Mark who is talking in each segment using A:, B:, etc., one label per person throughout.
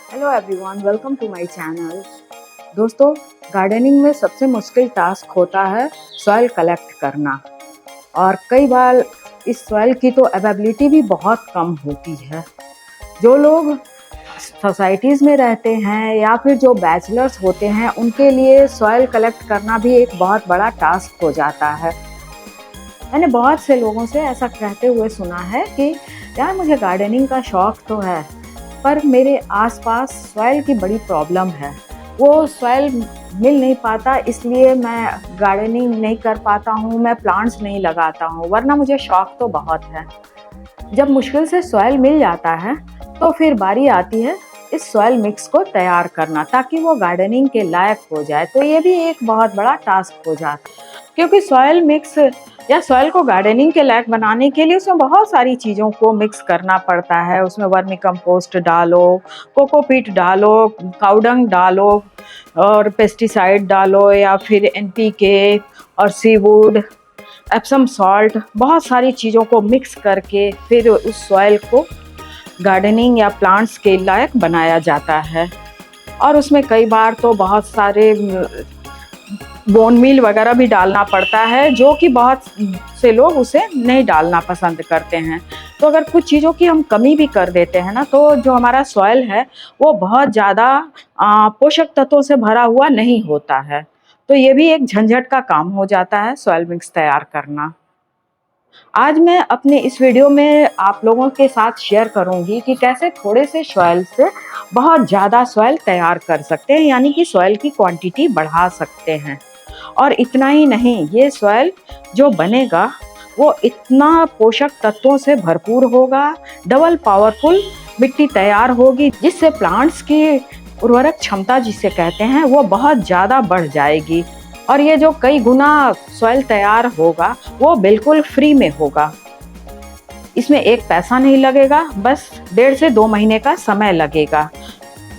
A: Hello everyone, welcome to my channel. दोस्तों, gardening में सबसे मुश्किल टास्क होता है सॉइल कलेक्ट करना। और कई बार इस सॉइल की तो अवेलेबिलिटी भी बहुत कम होती है। जो लोग सोसाइटीज़ में रहते हैं या फिर जो बैचलर्स होते हैं, उनके लिए सॉइल कलेक्ट करना भी एक बहुत बड़ा टास्क हो जाता है। मैंने बहुत से लोगों से ऐसा कहते हुए सुना है कि यार, मुझे गार्डनिंग का शौक तो है, पर मेरे आसपास सॉइल की बड़ी प्रॉब्लम है। वो सॉइल मिल नहीं पाता, इसलिए मैं गार्डनिंग नहीं कर पाता हूँ, मैं प्लांट्स नहीं लगाता हूँ, वरना मुझे शौक तो बहुत है। जब मुश्किल से सॉइल मिल जाता है तो फिर बारी आती है इस सॉइल मिक्स को तैयार करना, ताकि वो गार्डनिंग के लायक हो जाए। तो ये भी एक बहुत बड़ा टास्क हो जाता है, क्योंकि सॉइल मिक्स या सॉइल को गार्डनिंग के लायक बनाने के लिए उसमें बहुत सारी चीज़ों को मिक्स करना पड़ता है। उसमें वर्मी कंपोस्ट डालो, कोकोपीट डालो, काउडंग डालो और पेस्टिसाइड डालो, या फिर एनपीके और सीवुड, एप्सम सॉल्ट, बहुत सारी चीज़ों को मिक्स करके फिर उस सॉइल को गार्डनिंग या प्लांट्स के लायक बनाया जाता है। और उसमें कई बार तो बहुत सारे बोन मील वगैरह भी डालना पड़ता है, जो कि बहुत से लोग उसे नहीं डालना पसंद करते हैं। तो अगर कुछ चीज़ों की हम कमी भी कर देते हैं ना, तो जो हमारा सॉइल है वो बहुत ज़्यादा पोषक तत्वों से भरा हुआ नहीं होता है। तो ये भी एक झंझट का काम हो जाता है सॉइल मिक्स तैयार करना। आज मैं अपने इस वीडियो में आप लोगों के साथ शेयर करूंगी कि कैसे थोड़े से सॉइल से बहुत ज़्यादा सॉइल तैयार कर सकते हैं, यानी कि सॉइल की क्वांटिटी बढ़ा सकते हैं। और इतना ही नहीं, ये सॉइल जो बनेगा वो इतना पोषक तत्वों से भरपूर होगा, डबल पावरफुल मिट्टी तैयार होगी, जिससे प्लांट्स की उर्वरक क्षमता जिसे कहते हैं वो बहुत ज़्यादा बढ़ जाएगी। और ये जो कई गुना सॉइल तैयार होगा वो बिल्कुल फ्री में होगा। इसमें एक पैसा नहीं लगेगा, बस 1.5 से 2 महीने का समय लगेगा।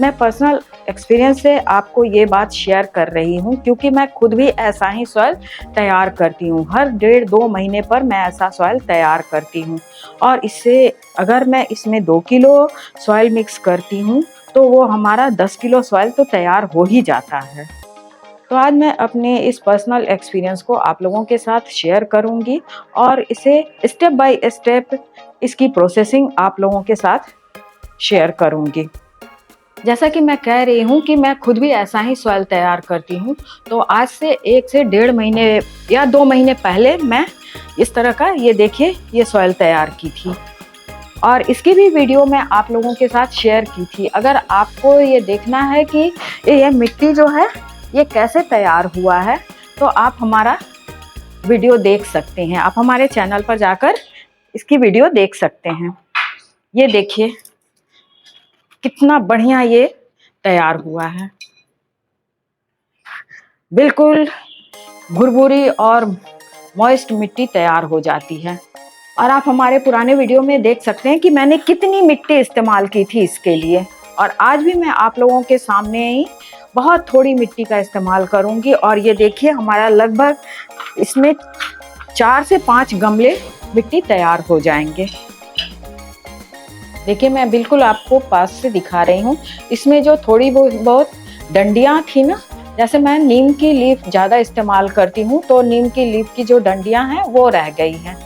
A: मैं पर्सनल एक्सपीरियंस से आपको ये बात शेयर कर रही हूँ, क्योंकि मैं खुद भी ऐसा ही सॉइल तैयार करती हूँ। हर 1.5-2 महीने पर मैं ऐसा सॉइल तैयार करती हूँ। और इससे अगर मैं इसमें 2 किलो सॉइल मिक्स करती हूँ तो वो हमारा 10 किलो सॉइल तो तैयार हो ही जाता है। तो आज मैं अपने इस पर्सनल एक्सपीरियंस को आप लोगों के साथ शेयर करूंगी और इसे स्टेप बाय स्टेप इसकी प्रोसेसिंग आप लोगों के साथ शेयर करूंगी। जैसा कि मैं कह रही हूँ कि मैं खुद भी ऐसा ही सॉइल तैयार करती हूँ, तो आज से 1 से 1.5 महीने या 2 महीने पहले मैं इस तरह का, ये देखिए, ये सॉइल तैयार की थी। और इसकी भी वीडियो मैं आप लोगों के साथ शेयर की थी। अगर आपको ये देखना है कि ये मिट्टी जो है ये कैसे तैयार हुआ है, तो आप हमारा वीडियो देख सकते हैं। आप हमारे चैनल पर जाकर इसकी वीडियो देख सकते हैं। ये देखिए कितना बढ़िया ये तैयार हुआ है, बिल्कुल भुरभुरी और मॉइस्ट मिट्टी तैयार हो जाती है। और आप हमारे पुराने वीडियो में देख सकते हैं कि मैंने कितनी मिट्टी इस्तेमाल की थी इसके लिए। और आज भी मैं आप लोगों के सामने ही बहुत थोड़ी मिट्टी का इस्तेमाल करूंगी। और ये देखिए हमारा लगभग इसमें 4 से 5 गमले मिट्टी तैयार हो जाएंगे। देखिए मैं बिल्कुल आपको पास से दिखा रही हूँ। इसमें जो थोड़ी बहुत डंडियाँ थी ना, जैसे मैं नीम की लीफ ज़्यादा इस्तेमाल करती हूँ, तो नीम की लीफ की जो डंडियाँ हैं वो रह गई हैं।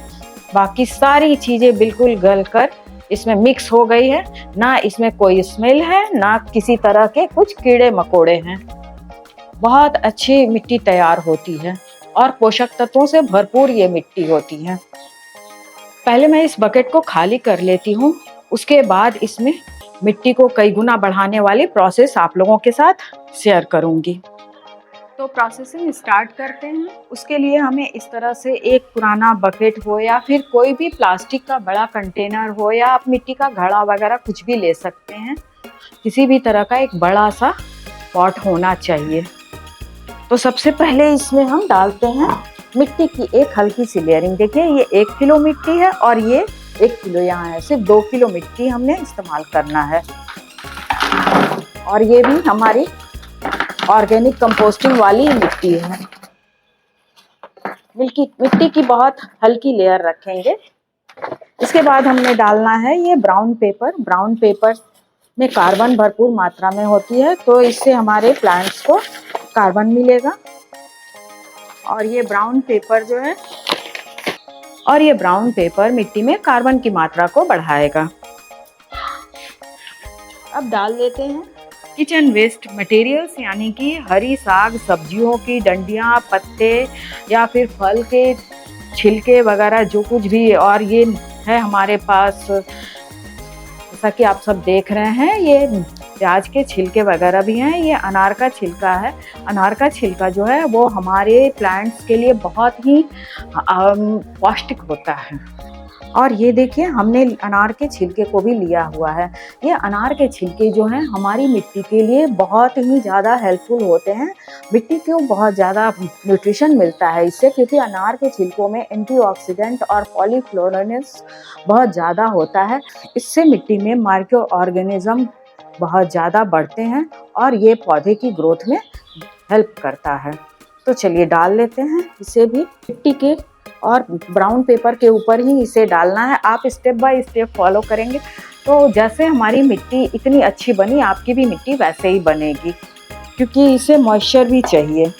A: बाकी सारी चीज़ें बिल्कुल गलकर इसमें मिक्स हो गई है। ना इसमें कोई स्मेल है, ना किसी तरह के कुछ कीड़े मकोड़े हैं। बहुत अच्छी मिट्टी तैयार होती है और पोषक तत्वों से भरपूर ये मिट्टी होती है। पहले मैं इस बकेट को खाली कर लेती हूँ, उसके बाद इसमें मिट्टी को कई गुना बढ़ाने वाली प्रोसेस आप लोगों के साथ शेयर करूँगी। तो प्रोसेसिंग स्टार्ट करते हैं। उसके लिए हमें इस तरह से एक पुराना बकेट हो या फिर कोई भी प्लास्टिक का बड़ा कंटेनर हो, या आप मिट्टी का घड़ा वगैरह कुछ भी ले सकते हैं। किसी भी तरह का एक बड़ा सा पॉट होना चाहिए। तो सबसे पहले इसमें हम डालते हैं मिट्टी की एक हल्की सी लेयरिंग। देखिए ये 1 किलो मिट्टी है और ये 1 किलो यहाँ है, सिर्फ 2 किलो मिट्टी हमने इस्तेमाल करना है। और ये भी हमारी ऑर्गेनिक कंपोस्टिंग वाली मिट्टी है। मिट्टी की बहुत हल्की लेयर रखेंगे। इसके बाद हमने डालना है ये ब्राउन पेपर। ब्राउन पेपर में कार्बन भरपूर मात्रा में होती है, तो इससे हमारे प्लांट्स को कार्बन मिलेगा। और ये ब्राउन पेपर मिट्टी में कार्बन की मात्रा को बढ़ाएगा। अब डाल देते हैं किचन वेस्ट मटेरियल्स, यानी कि हरी साग सब्जियों की डंडियाँ, पत्ते या फिर फल के छिलके वगैरह जो कुछ भी। और ये है हमारे पास, जैसा कि आप सब देख रहे हैं, ये प्याज के छिलके वगैरह भी हैं। ये अनार का छिलका है। अनार का छिलका जो है वो हमारे प्लांट्स के लिए बहुत ही पौष्टिक होता है। और ये देखिए, हमने अनार के छिलके को भी लिया हुआ है। ये अनार के छिलके जो हैं हमारी मिट्टी के लिए बहुत ही ज़्यादा हेल्पफुल होते हैं। मिट्टी को बहुत ज़्यादा न्यूट्रिशन मिलता है इससे, क्योंकि अनार के छिलकों में एंटीऑक्सीडेंट और पॉलीफ्लोरोनेस बहुत ज़्यादा होता है। इससे मिट्टी में माइक्रो ऑर्गेनिज्म बहुत ज़्यादा बढ़ते हैं और ये पौधे की ग्रोथ में हेल्प करता है। तो चलिए डाल लेते हैं इसे भी मिट्टी के, और ब्राउन पेपर के ऊपर ही इसे डालना है। आप स्टेप बाय स्टेप फॉलो करेंगे तो जैसे हमारी मिट्टी इतनी अच्छी बनी, आपकी भी मिट्टी वैसे ही बनेगी, क्योंकि इसे मॉइस्चर भी चाहिए।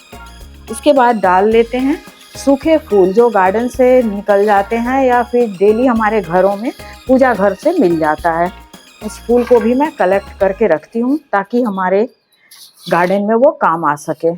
A: इसके बाद डाल लेते हैं सूखे फूल जो गार्डन से निकल जाते हैं या फिर डेली हमारे घरों में पूजा घर से मिल जाता है। उस फूल को भी मैं कलेक्ट करके रखती हूँ ताकि हमारे गार्डन में वो काम आ सके।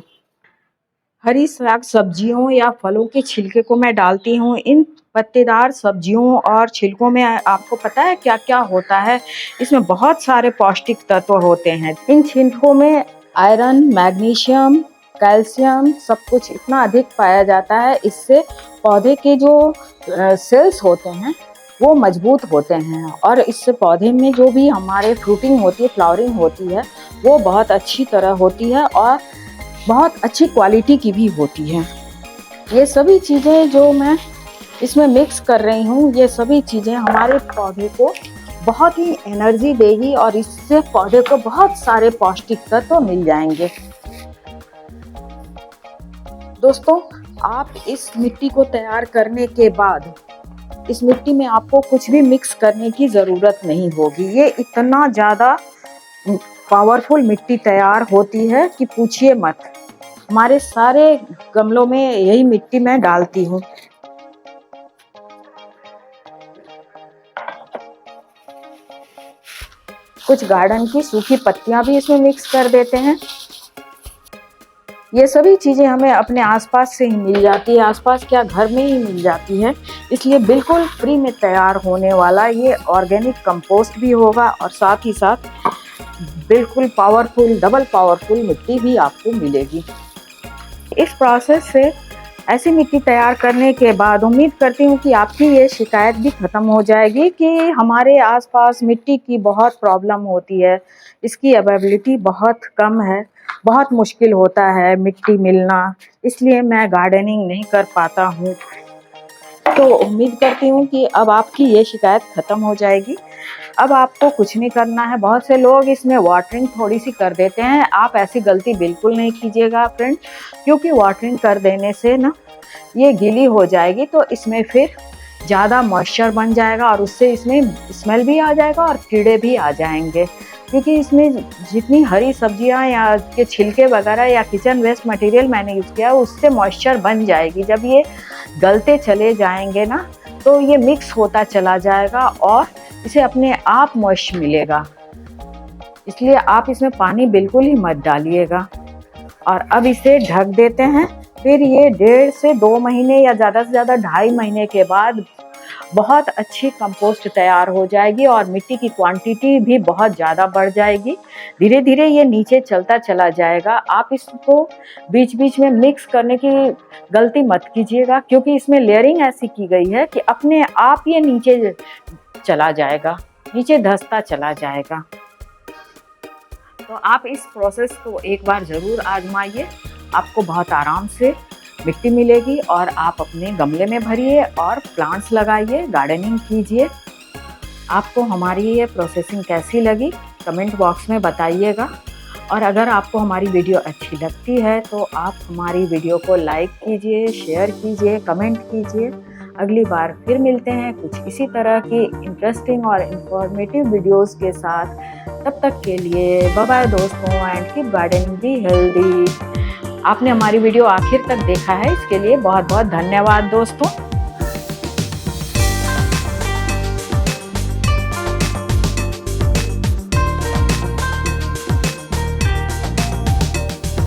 A: हरी साग सब्जियों या फलों के छिलके को मैं डालती हूँ। इन पत्तेदार सब्जियों और छिलकों में आपको पता है क्या क्या होता है? इसमें बहुत सारे पौष्टिक तत्व होते हैं। इन छिलकों में आयरन, मैग्नीशियम, कैल्शियम सब कुछ इतना अधिक पाया जाता है। इससे पौधे के जो सेल्स होते हैं वो मजबूत होते हैं, और इससे पौधे में जो भी हमारे फ्रूटिंग होती है, फ्लावरिंग होती है, वो बहुत अच्छी तरह होती है और बहुत अच्छी क्वालिटी की भी होती है। ये सभी चीज़ें जो मैं इसमें मिक्स कर रही हूँ, ये सभी चीज़ें हमारे पौधे को बहुत ही एनर्जी देगी और इससे पौधे को बहुत सारे पौष्टिक तत्व मिल जाएंगे। दोस्तों, आप इस मिट्टी को तैयार करने के बाद इस मिट्टी में आपको कुछ भी मिक्स करने की ज़रूरत नहीं होगी। ये इतना ज़्यादा पावरफुल मिट्टी तैयार होती है कि पूछिए मत। हमारे सारे गमलों में यही मिट्टी मैं डालती हूँ। कुछ गार्डन की सूखी पत्तियां भी इसमें मिक्स कर देते हैं। ये सभी चीज़ें हमें अपने आसपास से ही मिल जाती है, आसपास क्या घर में ही मिल जाती है। इसलिए बिल्कुल फ्री में तैयार होने वाला ये ऑर्गेनिक कंपोस्ट भी होगा और साथ ही साथ बिल्कुल पावरफुल, डबल पावरफुल मिट्टी भी आपको मिलेगी। इस प्रोसेस से ऐसी मिट्टी तैयार करने के बाद उम्मीद करती हूँ कि आपकी ये शिकायत भी ख़त्म हो जाएगी कि हमारे आसपास मिट्टी की बहुत प्रॉब्लम होती है, इसकी अवेलेबिलिटी बहुत कम है, बहुत मुश्किल होता है मिट्टी मिलना, इसलिए मैं गार्डनिंग नहीं कर पाता हूँ। तो उम्मीद करती हूँ कि अब आपकी ये शिकायत ख़त्म हो जाएगी। अब आपको कुछ नहीं करना है। बहुत से लोग इसमें वाटरिंग थोड़ी सी कर देते हैं, आप ऐसी गलती बिल्कुल नहीं कीजिएगा फ्रेंड, क्योंकि वाटरिंग कर देने से ना ये गीली हो जाएगी, तो इसमें फिर ज़्यादा मॉइस्चर बन जाएगा और उससे इसमें स्मेल भी आ जाएगा और कीड़े भी आ जाएंगे। क्योंकि इसमें जितनी हरी सब्जियां या के छिलके वगैरह या किचन वेस्ट मटेरियल मैंने यूज़ किया है, उससे मॉइस्चर बन जाएगी। जब ये गलते चले जाएंगे ना, तो ये मिक्स होता चला जाएगा और इसे अपने आप मॉइस्चर मिलेगा। इसलिए आप इसमें पानी बिल्कुल ही मत डालिएगा। और अब इसे ढक देते हैं। फिर ये 1.5 से 2 महीने या ज़्यादा से ज़्यादा 2.5 महीने के बाद बहुत अच्छी कंपोस्ट तैयार हो जाएगी और मिट्टी की क्वांटिटी भी बहुत ज़्यादा बढ़ जाएगी। धीरे धीरे ये नीचे चलता चला जाएगा। आप इसको बीच बीच में मिक्स करने की गलती मत कीजिएगा, क्योंकि इसमें लेयरिंग ऐसी की गई है कि अपने आप ये नीचे चला जाएगा, नीचे धंसता चला जाएगा। तो आप इस प्रोसेस को एक बार ज़रूर आजमाइए। आपको बहुत आराम से मिट्टी मिलेगी और आप अपने गमले में भरिए और प्लांट्स लगाइए, गार्डनिंग कीजिए। आपको हमारी ये प्रोसेसिंग कैसी लगी कमेंट बॉक्स में बताइएगा। और अगर आपको हमारी वीडियो अच्छी लगती है तो आप हमारी वीडियो को लाइक कीजिए, शेयर कीजिए, कमेंट कीजिए। अगली बार फिर मिलते हैं कुछ इसी तरह की इंटरेस्टिंग और इंफॉर्मेटिव वीडियोस के साथ। तब तक के लिए बाय बाय दोस्तों, and keep gardening, be healthy. आपने हमारी वीडियो आखिर तक देखा है, इसके लिए बहुत बहुत धन्यवाद दोस्तों।